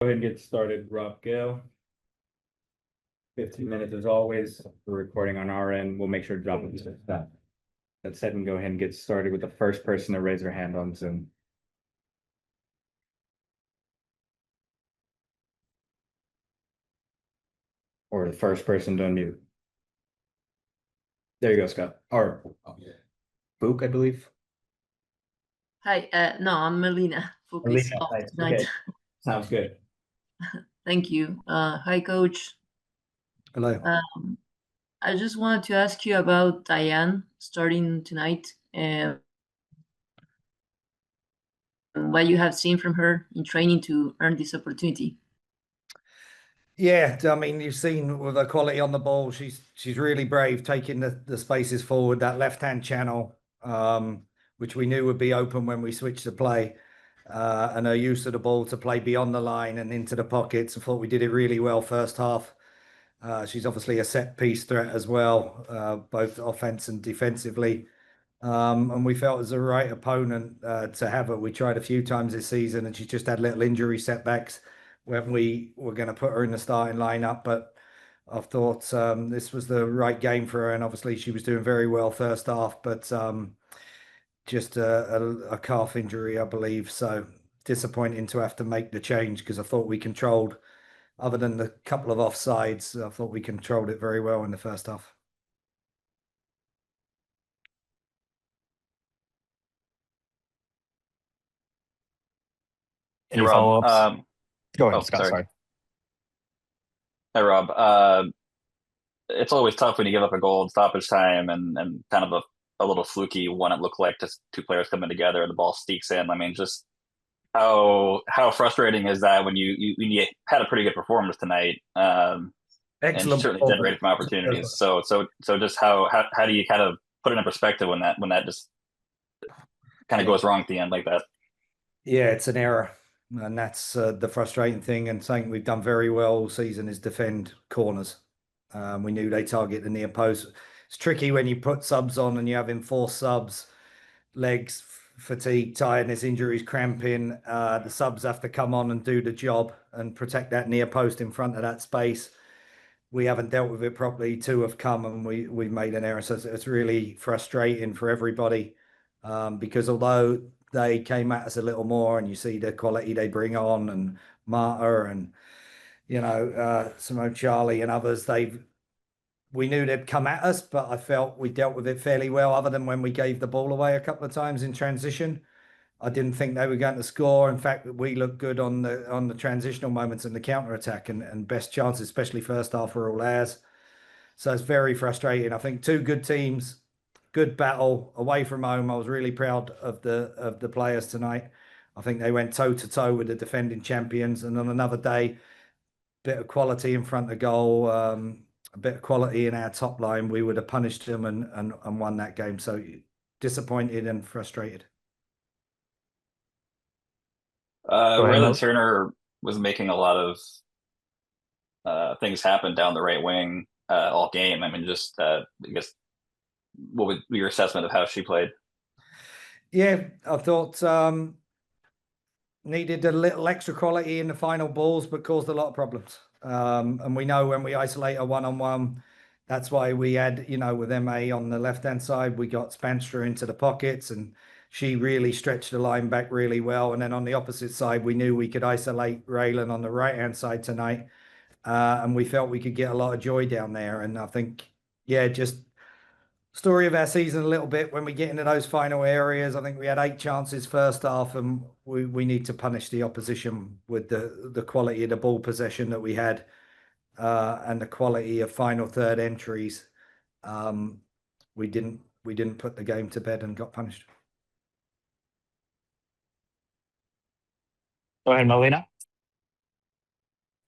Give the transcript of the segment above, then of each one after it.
Go ahead and get started, Rob Gale. 15 minutes as always. We're recording on our end. We'll make sure to drop it. That said, we go ahead and get started with the first person to raise their hand on Zoom. Or the first person to unmute. There you go, Scott. Or Book, I believe. Hi, no, I'm Melina. Focus off tonight. Okay. Sounds good. Thank you. Hi, Coach. Hello. I just wanted to ask you about Diane starting tonight and what you have seen from her in training to earn this opportunity. Yeah, I mean, you've seen with her quality on the ball, she's really brave, taking the spaces forward, that left-hand channel, which we knew would be open when we switched to play, and her use of the ball to play beyond the line and into the pockets. I thought we did it really well first half. She's obviously a set-piece threat as well, both offense and defensively. And we felt as the right opponent to have her. We tried a few times this season, and she just had little injury setbacks when we were going to put her in the starting lineup. But I thought this was the right game for her, and obviously she was doing very well first half, but just a calf injury, I believe. So disappointing to have to make the change, because I thought we controlled, other than the couple of offsides, I thought we controlled it very well in the first half. Any follow-ups? Go ahead, Scott. Sorry. Hi, Rob. It's always tough when you give up a goal in stoppage time and kind of a little fluky one. It looked like just two players coming together and the ball sneaks in. I mean, just how frustrating is that when you had a pretty good performance tonight? Excellent. And certainly generated some opportunities. So just how do you kind of put it in perspective when that just kind of goes wrong at the end like that? Yeah, it's an error. And that's the frustrating thing, and something we've done very well all season is defend corners. We knew they target the near post. It's tricky when you put subs on and you have enforced subs, legs, fatigue, tiredness, injuries, cramping. The subs have to come on and do the job and protect that near post in front of that space. We haven't dealt with it properly. Two have come and we made an error. So it's really frustrating for everybody, because although they came at us a little more, and you see the quality they bring on, and Marta and Simone, Charlie and others, we knew they'd come at us, but I felt we dealt with it fairly well, other than when we gave the ball away a couple of times in transition. I didn't think they were going to score. In fact, we looked good on the transitional moments and the counter attack, and best chances, especially first half, were all ours. So it's very frustrating. I think two good teams, good battle away from home. I was really proud of the players tonight. I think they went toe to toe with the defending champions, and on another day, bit of quality in front of goal, a bit of quality in our top line, we would have punished them and won that game. So disappointed and frustrated. Reilyn Turner was making a lot of things happen down the right wing all game. I mean, just I guess, what would be your assessment of how she played? Yeah, I thought needed a little extra quality in the final balls, but caused a lot of problems. And we know when we isolate a one-on-one, that's why we had, with MA on the left-hand side, we got Spanstra into the pockets, and she really stretched the line back really well. And then on the opposite side, we knew we could isolate Reilyn on the right-hand side tonight. And we felt we could get a lot of joy down there. And I think, just story of our season a little bit when we get into those final areas. I think we had 8 chances first half, and we need to punish the opposition with the quality of the ball possession that we had, and the quality of final third entries. We didn't put the game to bed and got punished. Go ahead, Melina.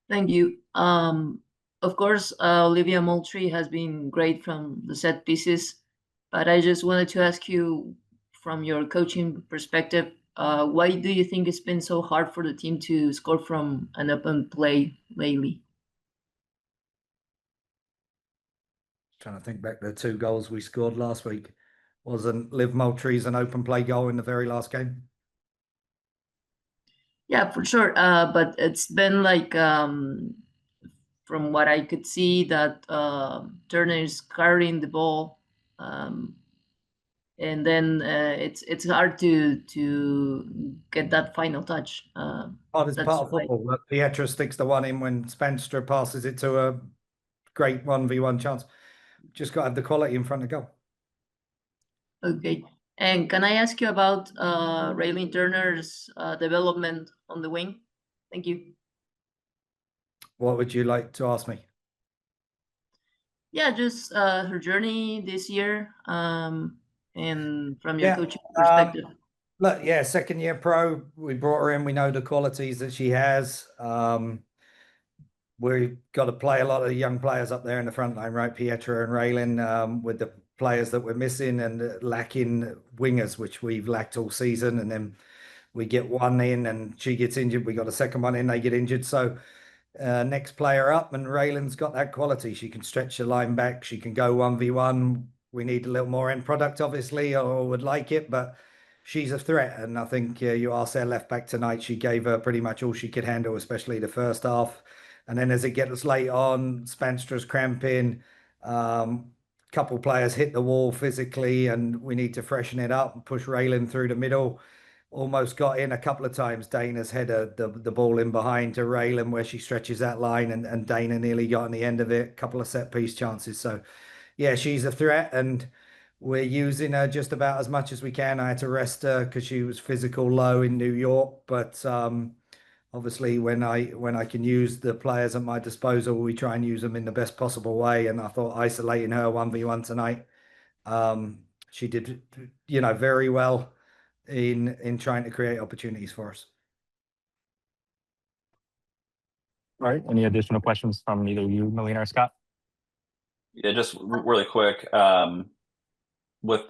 Thank you. Of course, Olivia Moultrie has been great from the set pieces, but I just wanted to ask you, from your coaching perspective, why do you think it's been so hard for the team to score from an open play lately? Trying to think back to the 2 goals we scored last week. Wasn't Liv Moultrie's an open play goal in the very last game? Yeah, for sure. But it's been like from what I could see that Turner is carrying the ball, and then it's hard to get that final touch. Oh, it's That's part of why. football. Look, Pietra sticks the one in when Spanstra passes it to a great 1v1 chance. Just got to have the quality in front of goal. Okay. And can I ask you about Reilyn Turner's development on the wing? Thank you. What would you like to ask me? Yeah, just her journey this year, and from your Yeah, coaching perspective. Look, yeah, second year pro. We brought her in. We know the qualities that she has. We've got to play a lot of young players up there in the front line, right? Pietra and Reilyn, with the players that we're missing and lacking wingers, which we've lacked all season. And then we get one in and she gets injured. We got a second one in, they get injured. So next player up, and Raylyn's got that quality. She can stretch the line back. She can go 1v1. We need a little more end product, obviously, or would like it, but she's a threat. And I think you asked their left back tonight. She gave her pretty much all she could handle, especially the first half. And then as it gets late on, Spanstra's cramping. Couple players hit the wall physically, and we need to freshen it up and push Reilyn through the middle. Almost got in a couple of times. Dana's headed the ball in behind to Reilyn where she stretches that line, and Dana nearly got on the end of it. A couple of set piece chances. So yeah, she's a threat, and we're using her just about as much as we can. I had to rest her because she was physical low in New York, but obviously when I can use the players at my disposal, we try and use them in the best possible way. And I thought isolating her 1v1 tonight, she did very well in trying to create opportunities for us. All right. Any additional questions from either you, Melina, or Scott? Yeah, just really quick. With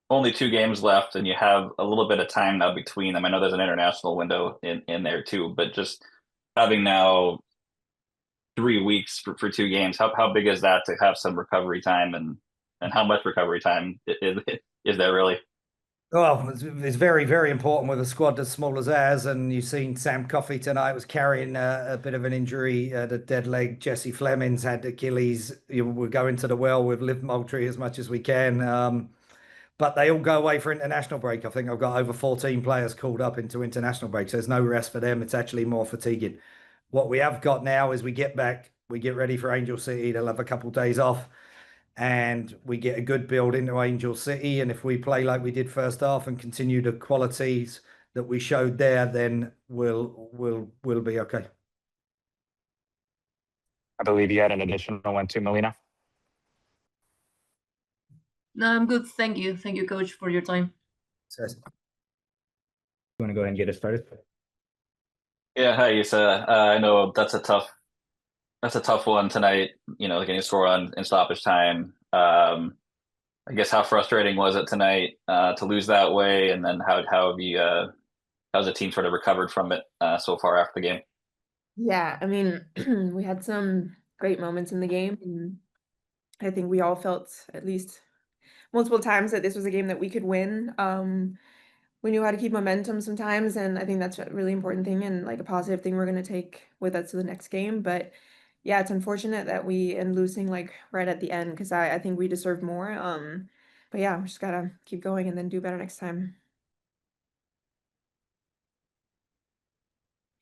only 2 games left, and you have a little bit of time now between them. I know there's an international window in there too, but just having now 3 weeks for 2 games, how big is that to have some recovery time, and how much recovery time is there really? Well, it's very, very important with a squad as small as ours. And you've seen Sam Coffey tonight was carrying a bit of an injury, the dead leg. Jesse Fleming's had Achilles. We're going to the well with Liv Moultrie as much as we can. But they all go away for international break. I think I've got over 14 players called up into international break. So there's no rest for them. It's actually more fatiguing. What we have got now is we get back, we get ready for Angel City. They'll have a couple of days off, and we get a good build into Angel City. And if we play like we did first half and continue the qualities that we showed there, then we'll be okay. I believe you had an additional one too, Melina. No, I'm good. Thank you. Thank you, coach, for your time. So, You want to go ahead and get us started? Yeah, hi Isa. I know that's a tough one tonight. Getting scored in stoppage time. I guess how frustrating was it tonight to lose that way, and then how have you how's the team sort of recovered from it so far after the game? Yeah, I mean, we had some great moments in the game, and I think we all felt at least multiple times that this was a game that we could win. We knew how to keep momentum sometimes, and I think that's a really important thing and like a positive thing we're going to take with us to the next game. But yeah, it's unfortunate that we end losing like right at the end, because I think we deserved more. But yeah, we just gotta keep going and then do better next time.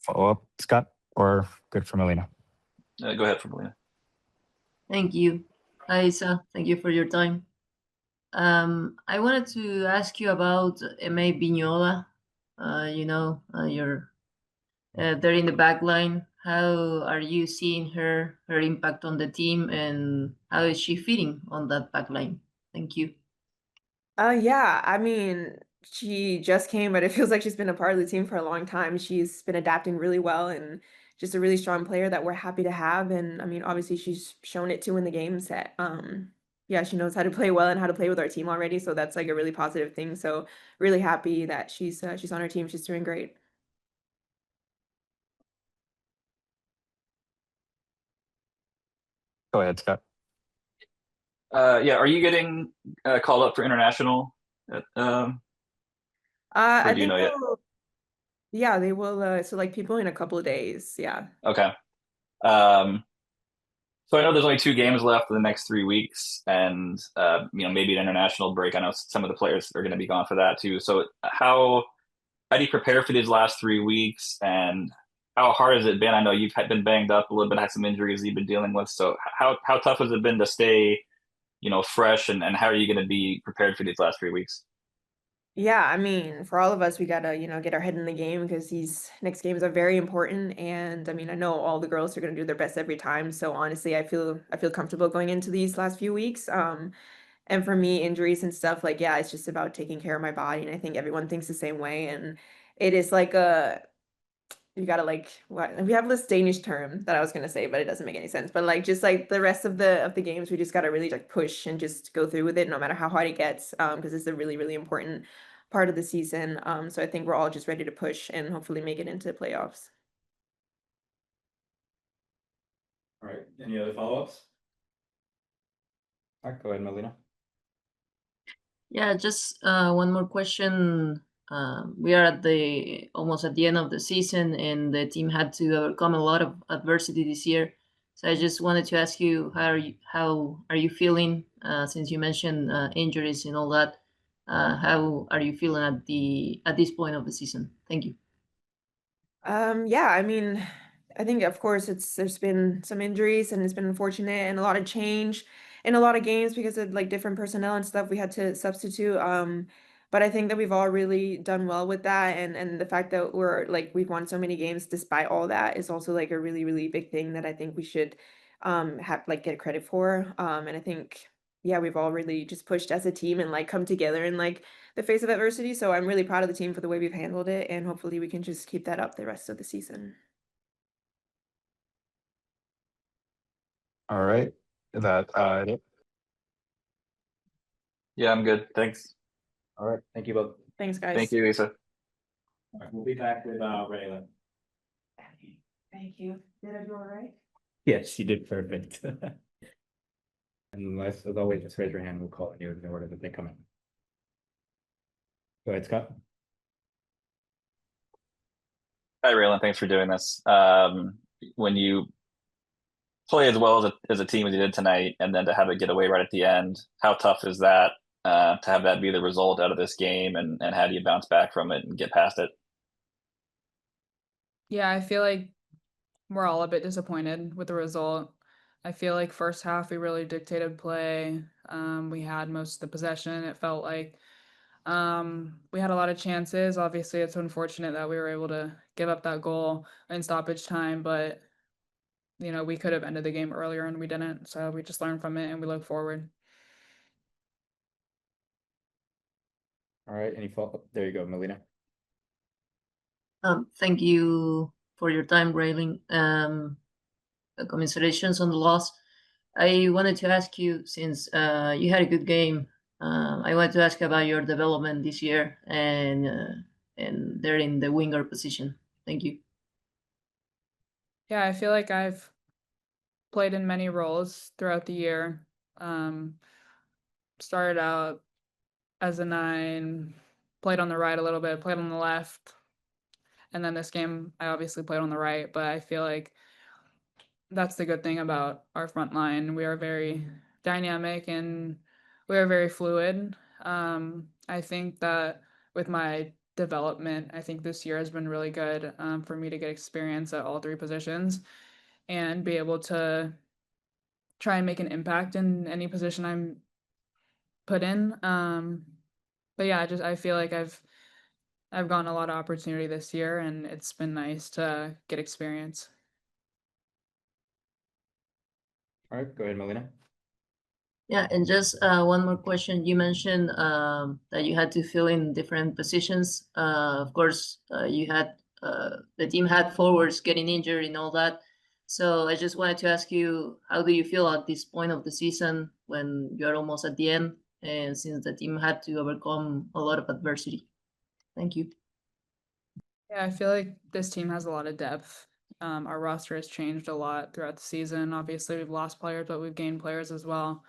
Follow up, Scott, or good for Melina? Go ahead, Melina. Thank you. Hi, Isa. Thank you for your time. I wanted to ask you about Eme Vignola. You're there in the back line. How are you seeing her impact on the team, and how is she fitting on that back line? Thank you. Yeah, I mean, she just came, but it feels like she's been a part of the team for a long time. She's been adapting really well and just a really strong player that we're happy to have. And I mean, obviously she's shown it too in the games that yeah, she knows how to play well and how to play with our team already. So that's like a really positive thing. So really happy that she's on our team. She's doing great. Go ahead, Scott. Yeah, are you getting called up for international? Or I do you think know yet? Yeah, they will. So like people in a couple of days. Yeah. Okay. So I know there's only 2 games left in the next 3 weeks, and maybe an international break. I know some of the players are going to be gone for that too. So how do you prepare for these last 3 weeks, and how hard has it been? I know you've been banged up a little bit, had some injuries you've been dealing with. So how tough has it been to stay, fresh, and how are you going to be prepared for these last 3 weeks? Yeah, I mean, for all of us, we gotta, get our head in the game because these next games are very important. And I mean, I know all the girls are gonna do their best every time. So honestly, I feel comfortable going into these last few weeks. And for me, injuries and stuff, like, yeah, it's just about taking care of my body. And I think everyone thinks the same way. And it is like you gotta like what we have this Danish term that I was gonna say, but it doesn't make any sense. But like just like the rest of the games, we just gotta really like push and just go through with it, no matter how hard it gets, because it's a really, really important part of the season. So I think we're all just ready to push and hopefully make it into the playoffs. All right, any other follow-ups? All right, go ahead, Melina. Yeah, just one more question. We are almost at the end of the season, and the team had to overcome a lot of adversity this year. So I just wanted to ask you, how are you feeling, since you mentioned injuries and all that? How are you feeling at this point of the season? Thank you. Yeah, I mean, I think of course there's been some injuries and it's been unfortunate and a lot of change in a lot of games because of like different personnel and stuff we had to substitute. But I think that we've all really done well with that, and the fact that we've won so many games despite all that is also like a really, really big thing that I think we should have like get credit for. And I think yeah, we've all really just pushed as a team and like come together and like the face of adversity. So I'm really proud of the team for the way we've handled it, and hopefully we can just keep that up the rest of the season. All right. That Yeah, I'm good. Thanks. All right, thank you both. Thanks, guys. Thank you, Lisa. All right, we'll be back with Reilyn. Thank you. Did I do all right? Yes, you did perfect. Unless, as always, just raise your hand, we'll call on you in the order that they come in. Go ahead, Scott. Hi, Reilyn. Thanks for doing this. When you play as well as a team as you did tonight, and then to have it get away right at the end, how tough is that to have that be the result out of this game, and how do you bounce back from it and get past it? Yeah, I feel like we're all a bit disappointed with the result. I feel like first half we really dictated play. We had most of the possession. It felt like we had a lot of chances. Obviously, it's unfortunate that we were able to give up that goal in stoppage time, but we could have ended the game earlier and we didn't. So we just learned from it and we look forward. All right, any follow-up? There you go, Melina. Thank you for your time, Reilyn. Commiserations on the loss. I wanted to ask you, since you had a good game, I wanted to ask about your development this year and they're in the winger position. Thank you. Yeah, I feel like I've played in many roles throughout the year. Started out as a 9, played on the right a little bit, played on the left. And then this game, I obviously played on the right, but I feel like that's the good thing about our front line. We are very dynamic and we are very fluid. I think that with my development, I think this year has been really good for me to get experience at all 3 positions and be able to try and make an impact in any position I'm put in. But yeah, I feel like I've gotten a lot of opportunity this year, and it's been nice to get experience. All right, go ahead, Melina. Yeah, and just one more question. You mentioned that you had to fill in different positions. Of course, the team had forwards getting injured and all that. So I just wanted to ask you, how do you feel at this point of the season when you're almost at the end, and since the team had to overcome a lot of adversity? Thank you. Yeah, I feel like this team has a lot of depth. Our roster has changed a lot throughout the season. Obviously, we've lost players, but we've gained players as well.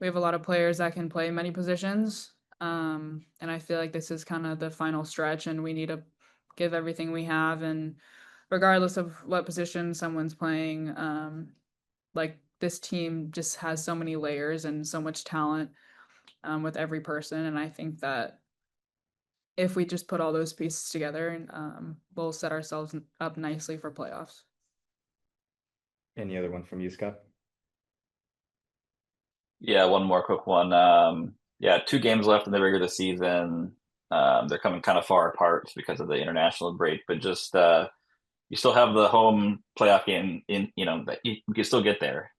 We have a lot of players that can play many positions. And I feel like this is kind of the final stretch, and we need to give everything we have, and regardless of what position someone's playing, like this team just has so many layers and so much talent with every person, and I think that if we just put all those pieces together, we'll set ourselves up nicely for playoffs. Any other one from you, Scott? Yeah, one more quick one. Yeah, 2 games left in the regular season. They're coming kind of far apart because of the international break, but just you still have the home playoff game in, that you can still get there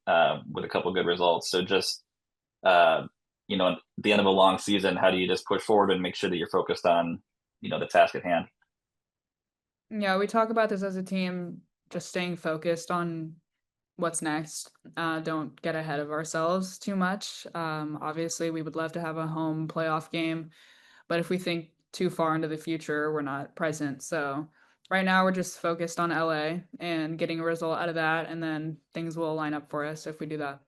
with a couple good results. So just at the end of a long season, how do you just push forward and make sure that you're focused on, the task at hand? Yeah, we talk about this as a team, just staying focused on what's next. Don't get ahead of ourselves too much. Obviously, we would love to have a home playoff game, but if we think too far into the future, we're not present. So right now, we're just focused on LA and getting a result out of that, and then things will line up for us if we do that.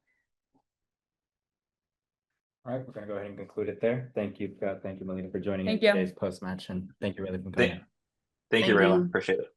All right, we're gonna go ahead and conclude it there. Thank you, Scott. Thank you, Melina, for joining in Thank you. today's post-match, and thank you, Reilyn, for coming. Thank you, Thank Reilyn. you. Appreciate it.